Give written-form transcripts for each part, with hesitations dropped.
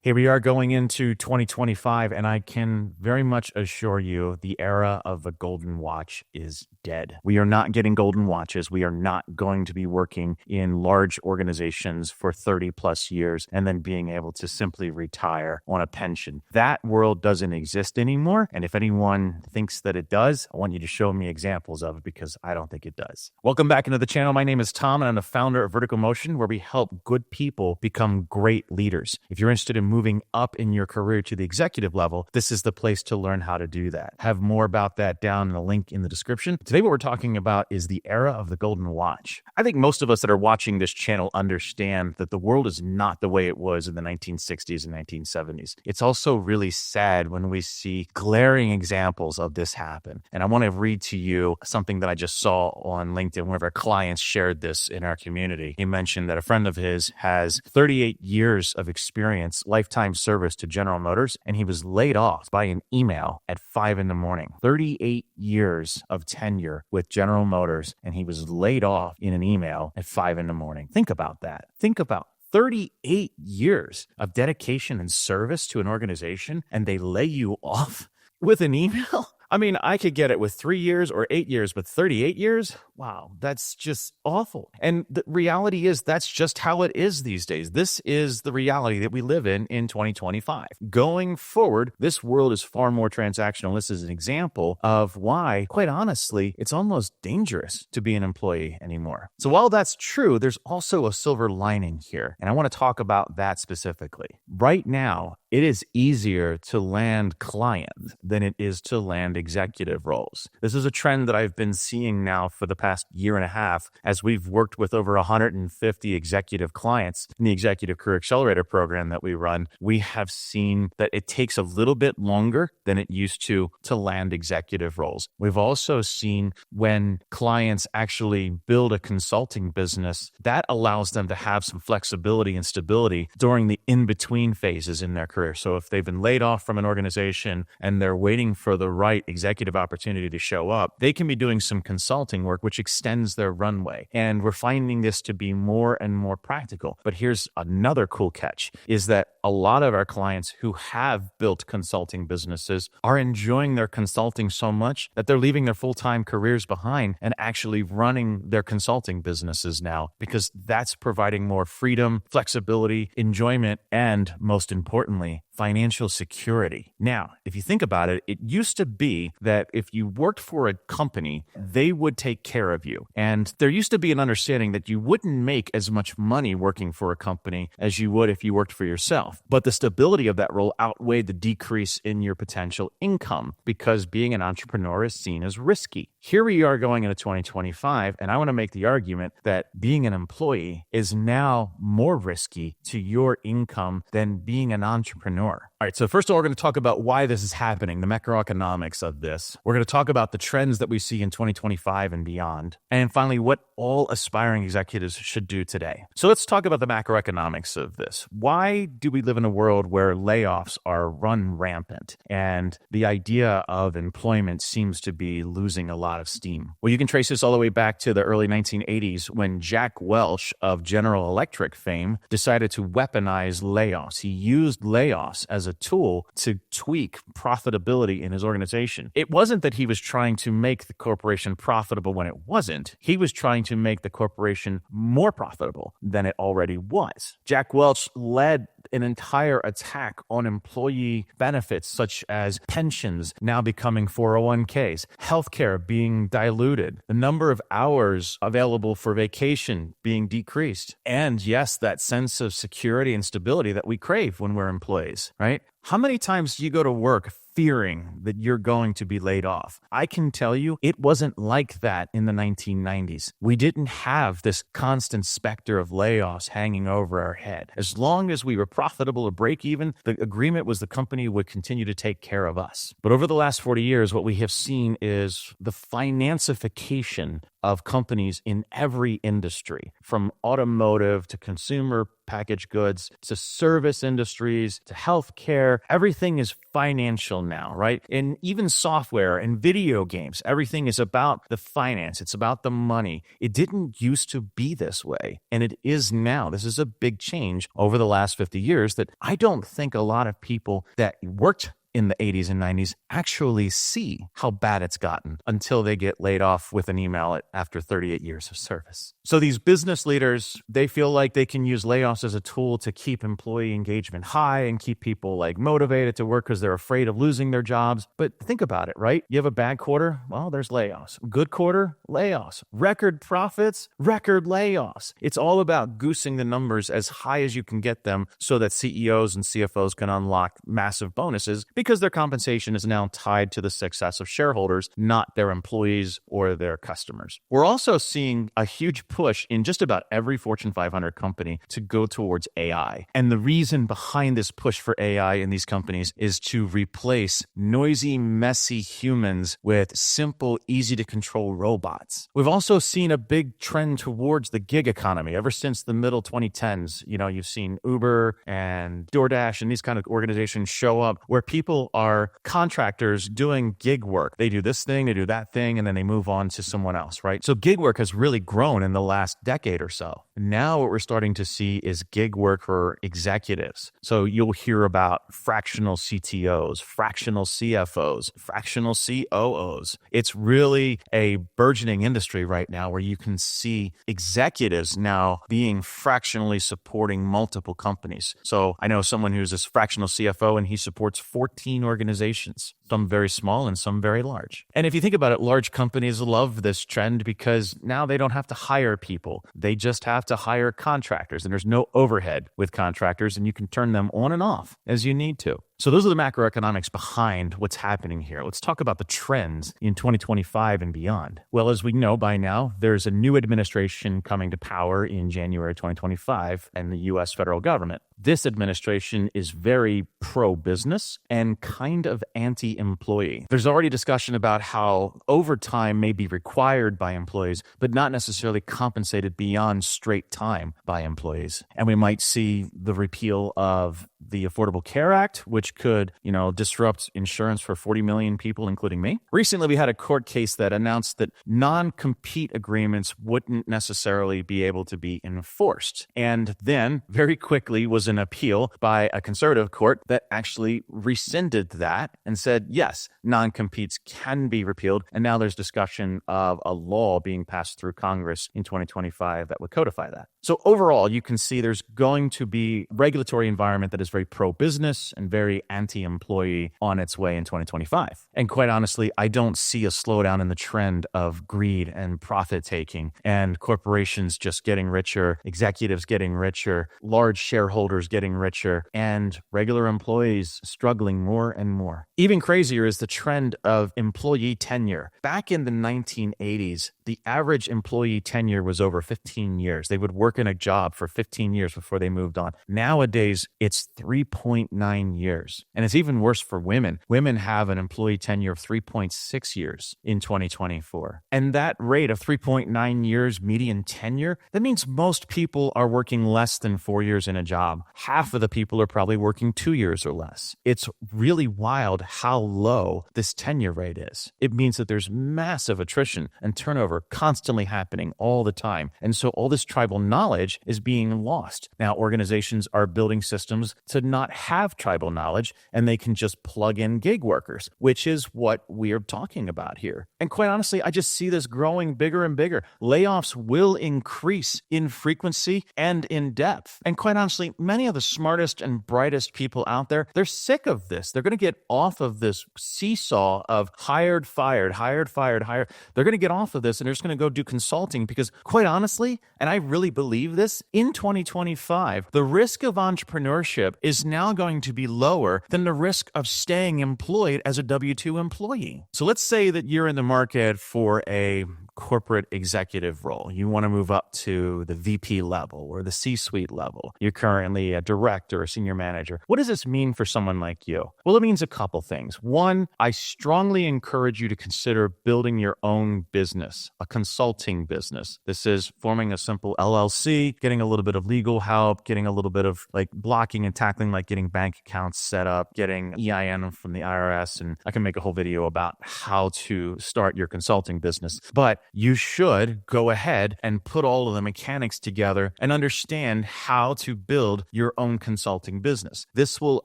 Here we are going into 2025, and I can very much assure you the era of the golden watch is dead. We are not getting golden watches. We are not going to be working in large organizations for 30 plus years and then being able to simply retire on a pension. That world doesn't exist anymore. And if anyone thinks that it does, I want you to show me examples of it because I don't think it does. Welcome back into the channel. My name is Tom, and I'm the founder of Vertical Motion, where we help good people become great leaders. If you're interested in moving up in your career to the executive level, this is the place to learn how to do that. Have more about that down in the link in the description. Today, what we're talking about is the era of the golden watch. I think most of us that are watching this channel understand that the world is not the way it was in the 1960s and 1970s. It's also really sad when we see glaring examples of this happen. And I want to read to you something that I just saw on LinkedIn. One of our clients shared this in our community. He mentioned that a friend of his has 38 years of experience, lifetime service to General Motors, and he was laid off by an email at 5 in the morning. 38 years of tenure with General Motors, and he was laid off in an email at 5 in the morning. Think about that. Think about 38 years of dedication and service to an organization, and they lay you off with an email? I mean, I could get it with 3 years or 8 years, but 38 years? Wow, that's just awful. And the reality is that's just how it is these days. This is the reality that we live in 2025. Going forward, this world is far more transactional. This is an example of why, quite honestly, it's almost dangerous to be an employee anymore. So while that's true, there's also a silver lining here. And I want to talk about that specifically. Right now, it is easier to land clients than it is to land executive roles. This is a trend that I've been seeing now for the past year and a half as we've worked with over 150 executive clients in the Executive Career Accelerator program that we run. We have seen that it takes a little bit longer than it used to land executive roles. We've also seen when clients actually build a consulting business, that allows them to have some flexibility and stability during the in-between phases in their career. So if they've been laid off from an organization and they're waiting for the right executive opportunity to show up, they can be doing some consulting work, which extends their runway. And we're finding this to be more and more practical. But here's another cool catch, is that a lot of our clients who have built consulting businesses are enjoying their consulting so much that they're leaving their full-time careers behind and actually running their consulting businesses now, because that's providing more freedom, flexibility, enjoyment, and most importantly, financial security. Now, if you think about it, it used to be that if you worked for a company, they would take care of you. And there used to be an understanding that you wouldn't make as much money working for a company as you would if you worked for yourself. But the stability of that role outweighed the decrease in your potential income because being an entrepreneur is seen as risky. Here we are going into 2025, and I want to make the argument that being an employee is now more risky to your income than being an entrepreneur. All right, so first of all, we're going to talk about why this is happening, the macroeconomics of this. We're going to talk about the trends that we see in 2025 and beyond. And finally, what all aspiring executives should do today. So let's talk about the macroeconomics of this. Why do we live in a world where layoffs are run rampant and the idea of employment seems to be losing a lot of steam? Well, you can trace this all the way back to the early 1980s when Jack Welch of General Electric fame decided to weaponize layoffs. He used layoffs as a tool to tweak profitability in his organization. It wasn't that he was trying to make the corporation profitable when it wasn't. He was trying to make the corporation more profitable than it already was. Jack Welch led an entire attack on employee benefits such as pensions now becoming 401ks, healthcare being diluted, the number of hours available for vacation being decreased, and yes, that sense of security and stability that we crave when we're employees, right? How many times do you go to work fearing that you're going to be laid off? I can tell you it wasn't like that in the 1990s. We didn't have this constant specter of layoffs hanging over our head. As long as we were profitable or break even, the agreement was the company would continue to take care of us. But over the last 40 years, what we have seen is the financification of companies in every industry, from automotive to consumer packaged goods to service industries to healthcare. Everything is financial now, right? And even software and video games, everything is about the finance. It's about the money. It didn't used to be this way, and it is now. This is a big change over the last 50 years that I don't think a lot of people that worked in the 80s and 90s actually see how bad it's gotten until they get laid off with an email after 38 years of service. So these business leaders, they feel like they can use layoffs as a tool to keep employee engagement high and keep people motivated to work because they're afraid of losing their jobs. But think about it, right? You have a bad quarter, well, there's layoffs. Good quarter, layoffs. Record profits, record layoffs. It's all about goosing the numbers as high as you can get them so that CEOs and CFOs can unlock massive bonuses, because their compensation is now tied to the success of shareholders, not their employees or their customers. We're also seeing a huge push in just about every Fortune 500 company to go towards AI. And the reason behind this push for AI in these companies is to replace noisy, messy humans with simple, easy to control robots. We've also seen a big trend towards the gig economy ever since the middle 2010s. You've seen Uber and DoorDash and these kind of organizations show up where people are contractors doing gig work. They do this thing, they do that thing, and then they move on to someone else, right? So gig work has really grown in the last decade or so. Now what we're starting to see is gig work for executives. So you'll hear about fractional CTOs, fractional CFOs, fractional COOs. It's really a burgeoning industry right now where you can see executives now being fractionally supporting multiple companies. So I know someone who's a fractional CFO and he supports 14 organizations, some very small and some very large. And if you think about it, large companies love this trend because now they don't have to hire people. They just have to hire contractors, and there's no overhead with contractors, and you can turn them on and off as you need to. So those are the macroeconomics behind what's happening here. Let's talk about the trends in 2025 and beyond. Well, as we know by now, there's a new administration coming to power in January 2025 in the U.S. federal government. This administration is very pro-business and kind of anti-employee. There's already discussion about how overtime may be required by employees, but not necessarily compensated beyond straight time by employees. And we might see the repeal of the Affordable Care Act, which could, disrupt insurance for 40 million people, including me. Recently, we had a court case that announced that non-compete agreements wouldn't necessarily be able to be enforced. And then very quickly was an appeal by a conservative court that actually rescinded that and said, yes, non-competes can be repealed. And now there's discussion of a law being passed through Congress in 2025 that would codify that. So overall, you can see there's going to be a regulatory environment that is very pro-business and very anti-employee on its way in 2025. And quite honestly, I don't see a slowdown in the trend of greed and profit-taking and corporations just getting richer, executives getting richer, large shareholders getting richer, and regular employees struggling more and more. Even crazier is the trend of employee tenure. Back in the 1980s, the average employee tenure was over 15 years. They would work in a job for 15 years before they moved on. Nowadays, it's 3.9 years. And it's even worse for women. Women have an employee tenure of 3.6 years in 2024. And that rate of 3.9 years median tenure, that means most people are working less than 4 years in a job. Half of the people are probably working 2 years or less. It's really wild how low this tenure rate is. It means that there's massive attrition and turnover constantly happening all the time. And so all this tribal knowledge is being lost. Now, organizations are building systems to not have tribal knowledge, and they can just plug in gig workers, which is what we're talking about here. And quite honestly, I just see this growing bigger and bigger. Layoffs will increase in frequency and in depth. And quite honestly, many of the smartest and brightest people out there, they're sick of this. They're going to get off of this seesaw of hired, fired, hired, fired, hired. They're going to get off of this and they're just going to go do consulting because quite honestly, and I really believe this, in 2025, the risk of entrepreneurship is now going to be lower than the risk of staying employed as a W-2 employee. So let's say that you're in the market for a corporate executive role. You want to move up to the VP level or the C-suite level. You're currently a director or senior manager. What does this mean for someone like you? Well, it means a couple things. One, I strongly encourage you to consider building your own business, a consulting business. This is forming a simple LLC, getting a little bit of legal help, getting a little bit of like blocking and tackling, like getting bank accounts set up, getting EIN from the IRS. And I can make a whole video about how to start your consulting business. But you should go ahead and put all of the mechanics together and understand how to build your own consulting business. This will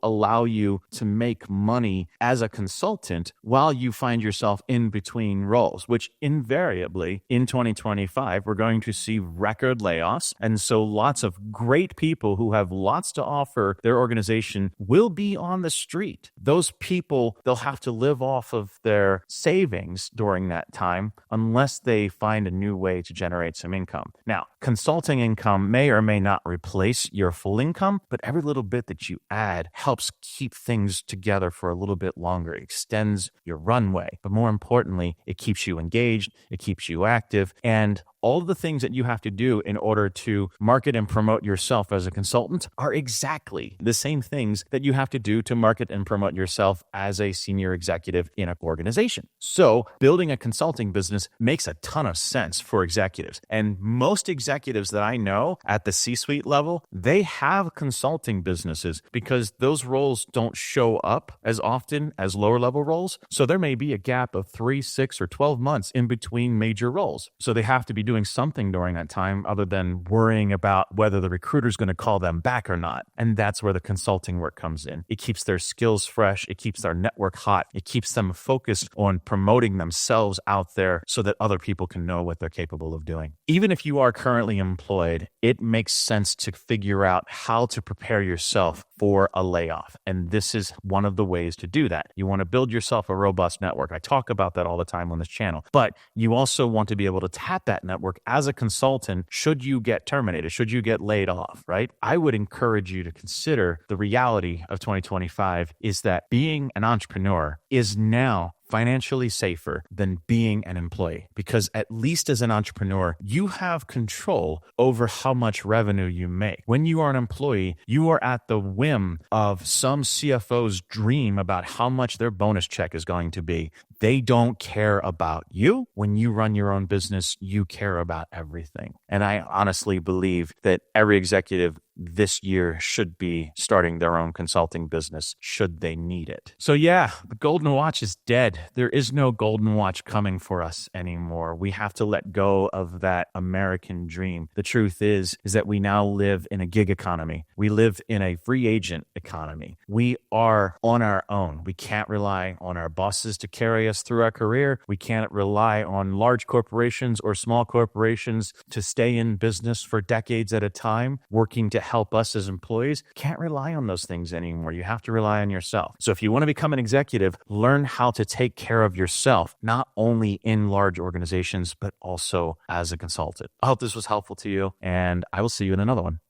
allow you to make money as a consultant while you find yourself in between roles, which invariably in 2025, we're going to see record layoffs. And so lots of great people who have lots to offer their organization will be on the street. Those people, they'll have to live off of their savings during that time unless they find a new way to generate some income. Now, consulting income may or may not replace your full income, but every little bit that you add helps keep things together for a little bit longer. It extends your runway, but more importantly, it keeps you engaged, it keeps you active, and all of the things that you have to do in order to market and promote yourself as a consultant are exactly the same things that you have to do to market and promote yourself as a senior executive in an organization. So building a consulting business makes a ton of sense for executives. And most executives that I know at the C-suite level, they have consulting businesses because those roles don't show up as often as lower level roles. So there may be a gap of 3, 6, or 12 months in between major roles. So they have to be doing something during that time other than worrying about whether the recruiter's going to call them back or not. And that's where the consulting work comes in. It keeps their skills fresh. It keeps their network hot. It keeps them focused on promoting themselves out there so that other people can know what they're capable of doing. Even if you are currently employed, it makes sense to figure out how to prepare yourself for a layoff. And this is one of the ways to do that. You want to build yourself a robust network. I talk about that all the time on this channel, but you also want to be able to tap that network as a consultant should you get terminated, should you get laid off, right? I would encourage you to consider the reality of 2025 is that being an entrepreneur is now financially safer than being an employee, because at least as an entrepreneur, you have control over how much revenue you make. When you are an employee, you are at the whim of some CFO's dream about how much their bonus check is going to be. They don't care about you. When you run your own business, you care about everything. And I honestly believe that every executive this year should be starting their own consulting business should they need it. So yeah, the golden watch is dead. There is no golden watch coming for us anymore. We have to let go of that American dream. The truth is that we now live in a gig economy. We live in a free agent economy. We are on our own. We can't rely on our bosses to carry us through our career. We can't rely on large corporations or small corporations to stay in business for decades at a time, working to help us as employees. Can't rely on those things anymore. You have to rely on yourself. So if you want to become an executive, learn how to take care of yourself, not only in large organizations, but also as a consultant. I hope this was helpful to you, and I will see you in another one.